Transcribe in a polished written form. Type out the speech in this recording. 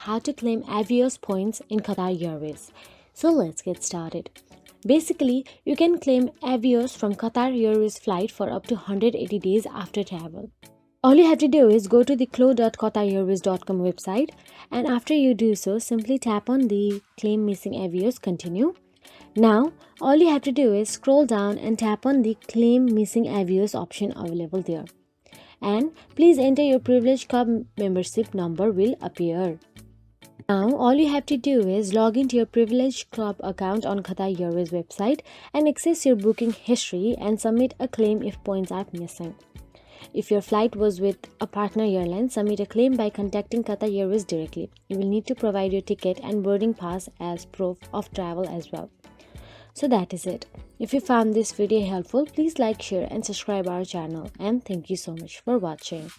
how to claim Avios points in Qatar Airways. So let's get started. Basically, you can claim Avios from Qatar Airways flight for up to 180 days after travel. All you have to do is go to the claim.qatarairways.com website, and after you do so, simply tap on the Claim Missing Avios Continue. Now, all you have to do is scroll down and tap on the Claim Missing Avios option available there. And please enter your Privilege Club membership number will appear. Now, all you have to do is log into your Privilege Club account on Qatar Airways website and access your booking history and submit a claim if points are missing. If your flight was with a partner airline, submit a claim by contacting Qatar Airways directly. You will need to provide your ticket and boarding pass as proof of travel as well. So that is it. If you found this video helpful, please like, share and subscribe our channel, and thank you so much for watching.